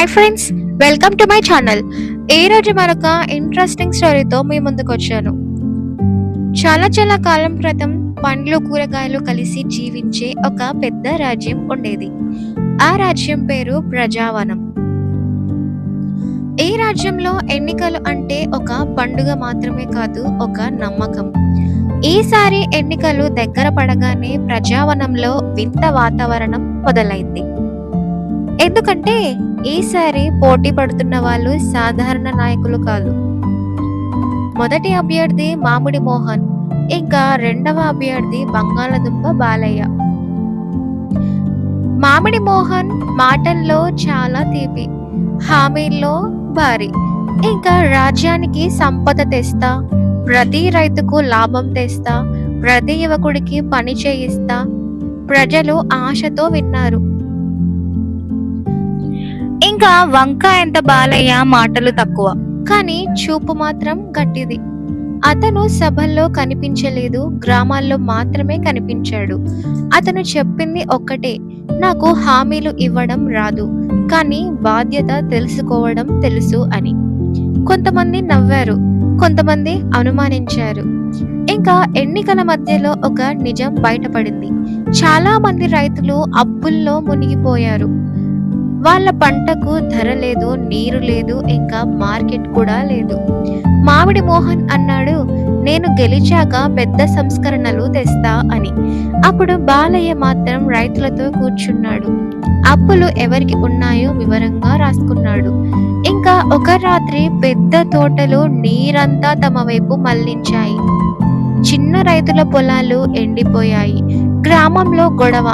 Hi friends, welcome to my channel. ఈ రోజు మరొక ఇంట్రెస్టింగ్ స్టోరీతో మీ ముందుకు వచ్చాను. చాలా చాలా కాలం క్రితం పండ్లు కూరగాయలు కలిసి జీవించే ఒక పెద్ద రాజ్యం ఉండేది. ఆ రాజ్యం పేరు ప్రజావనం. ఈ రాజ్యంలో ఎన్నికలు అంటే ఒక పండుగ మాత్రమే కాదు, ఒక నమ్మకం. ఈసారి ఎన్నికలు దగ్గర పడగానే ప్రజావనంలో వింత వాతావరణం మొదలైంది. ఎందుకంటే ఈసారి పోటీ పడుతున్న వాళ్ళు సాధారణ నాయకులు కాదు. మొదటి అభ్యర్థి మామిడి మోహన్, ఇంకా రెండవ అభ్యర్థి బంగాళదుంప బాలయ్య. మామిడి మోహన్ మాటల్లో చాలా తీపి, హామీల్లో భారీ, ఇంకా రాజ్యానికి సంపద తెస్తా, ప్రతి రైతుకు లాభం తెస్తా, ప్రతి యువకుడికి పని చేయిస్తా. ప్రజలు ఆశతో విన్నారు. ఇంకా వంకాయంత బాలయ్య మాటలు తక్కువ, కానీ చూపు మాత్రం గట్టిది. అతను సభల్లో కనిపించలేదు, గ్రామాల్లో మాత్రమే కనిపించాడు. అతను చెప్పింది ఒక్కటే, నాకు హామీలు ఇవ్వడం రాదు, కానీ బాధ్యత తెలుసుకోవడం తెలుసు అని. కొంతమంది నవ్వారు, కొంతమంది అనుమానించారు. ఇంకా ఎన్నికల మధ్యలో ఒక నిజం బయటపడింది. చాలా మంది రైతులు అప్పుల్లో మునిగిపోయారు. వాళ్ళ పంటకు ధర లేదు, నీరు లేదు, ఇంకా మార్కెట్ కూడా లేదు. మామిడి మోహన్ అన్నాడు, నేను గెలిచాక పెద్ద సంస్కరణలు తెస్తా అని. అప్పుడు బాలయ్య మాత్రం రైతులతో కూర్చున్నాడు. అప్పులు ఎవరికి ఉన్నాయో వివరంగా రాసుకున్నాడు. ఇంకా ఒక రాత్రి పెద్ద తోటలు నీరంతా తమ వైపు మళ్లించాయి. చిన్న రైతుల పొలాలు ఎండిపోయాయి. గ్రామంలో గొడవ.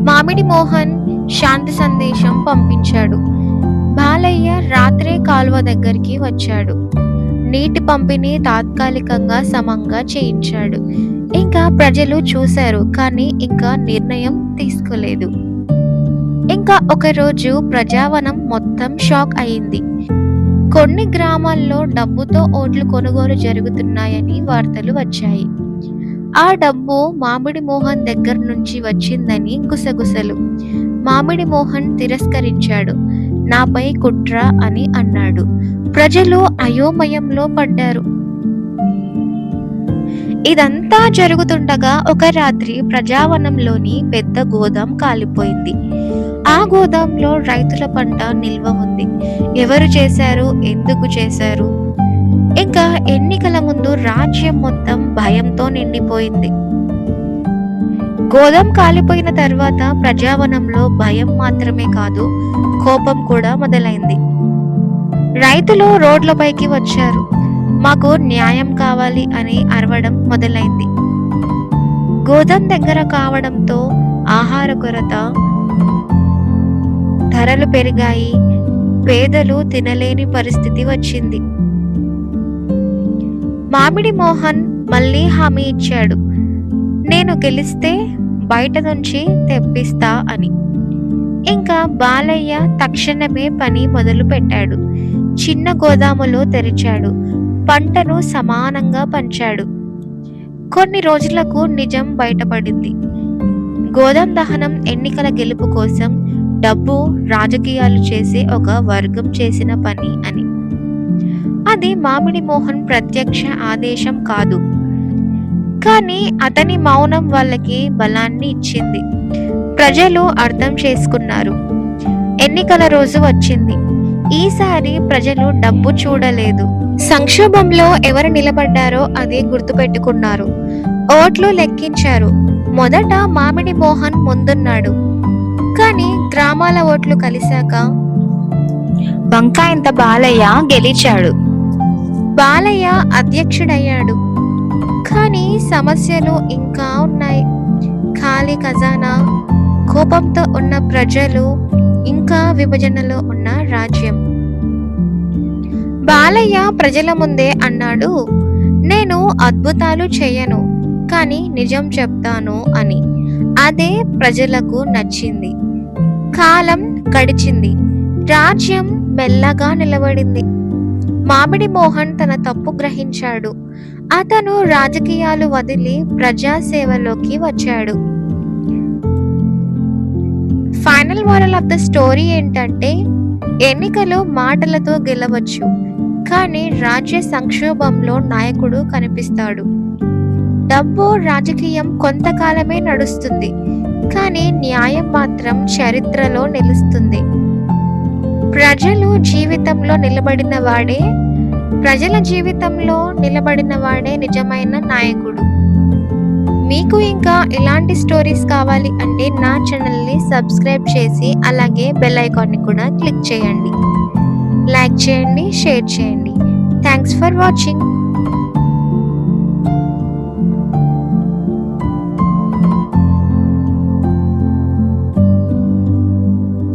మామిడి మోహన్ శాంతి సందేశం పంపించాడు. బాలయ్య రాత్రే కాలువ దగ్గరికి వచ్చాడు. నీటి పంపిణీ తాత్కాలికంగా సమంగా చేయించాడు. ఇంకా ప్రజలు చూశారు, కానీ ఇంకా నిర్ణయం తీసుకోలేదు. ఇంకా ఒకరోజు ప్రజావనం మొత్తం షాక్ అయింది. కొన్ని గ్రామాల్లో డబ్బుతో ఓట్లు కొనుగోలు జరుగుతున్నాయని వార్తలు వచ్చాయి. ఆ డబ్బు మామిడి మోహన్ దగ్గర నుంచి వచ్చిందని గుసగుసలు. మామిడి మోహన్ తిరస్కరించాడు. నాపై కుట్ర అని అన్నాడు. ప్రజలు అయోమయంలో పడ్డారు. ఇదంతా జరుగుతుండగా ఒక రాత్రి ప్రజావనంలోని పెద్ద గోదాం కాలిపోయింది. ఆ గోదాంలో రైతుల పంట నిల్వ ఉంది. ఎవరు చేశారు, ఎందుకు చేశారు? ఇంకా ఎన్నికల ముందు రాజ్యం మొత్తం భయంతో నిండిపోయింది. గోదాం కాలిపోయిన తర్వాత ప్రజావనంలో భయం మాత్రమే కాదు, కోపం కూడా మొదలైంది. రైతులు రోడ్లపైకి వచ్చారు. మాకు న్యాయం కావాలి అని అరవడం మొదలైంది. గోదాం దగ్గర కావడంతో ఆహార కొరత, ధరలు పెరిగాయి. పేదలు తినలేని పరిస్థితి వచ్చింది. మామిడి మోహన్ మళ్ళీ హామీ ఇచ్చాడు, నేను గెలిస్తే బయట నుంచి తెప్పిస్తా అని. ఇంకా బాలయ్య తక్షణమే పని మొదలు పెట్టాడు. చిన్న గోదాములు తెరిచాడు. పంటను సమానంగా పంచాడు. కొన్ని రోజులకు నిజం బయటపడింది. గోదాం దహనం ఎన్నికల గెలుపు కోసం డబ్బు, రాజకీయాలు చేసే ఒక వర్గం చేసిన పని అని. అది మామిడి మోహన్ ప్రత్యక్ష ఆదేశం కాదు, కానీ అతని మౌనం వాళ్ళకి బలాన్ని ఇచ్చింది. ప్రజలు అర్థం చేసుకున్నారు. ఎన్నికల రోజు వచ్చింది. ఈసారి ప్రజలు డబ్బు చూడలేదు, సంక్షోభంలో ఎవరు నిలబడ్డారో అదే గుర్తుపెట్టుకున్నారు. ఓట్లు లెక్కించారు. మొదట మామిడి మోహన్ ముందున్నాడు, కానీ గ్రామాల ఓట్లు కలిశాక వంకాయంత బాలయ్య గెలిచాడు. బాలయ్య అధ్యక్షుడయ్యాడు. కానీ సమస్యలు ఇంకా ఉన్నాయి. ఖాళీ ఖజానా, కోపంతో ఉన్న ప్రజలు, ఇంకా విభజనలో ఉన్న రాజ్యం. బాలయ్య ప్రజల ముందే అన్నాడు, నేను అద్భుతాలు చేయను, కానీ నిజం చెప్తాను అని. అదే ప్రజలకు నచ్చింది. కాలం గడిచింది. రాజ్యం మెల్లగా నిలబడింది. మామిడి మోహన్ తన తప్పు గ్రహించాడు. అతను రాజకీయాలు వదిలి ప్రజాసేవలోకి వచ్చాడు. Final moral of the story ఏంటంటే ఎన్నికలు మాటలతో గెలవచ్చు, కానీ రాజ్య సంక్షోభంలో నాయకుడు కనిపిస్తాడు. డబ్బు రాజకీయం కొంతకాలమే నడుస్తుంది, కానీ న్యాయం మాత్రం చరిత్రలో నిలుస్తుంది. ప్రజల జీవితంలో నిలబడిన వాడే నిజమైన నాయకుడు. మీకు ఇంకా ఇలాంటి స్టోరీస్ కావాలి అంటే నా ఛానల్ని సబ్స్క్రైబ్ చేసి అలాగే బెల్ ఐకాన్ని కూడా క్లిక్ చేయండి. లైక్ చేయండి, షేర్ చేయండి. Thanks for watching.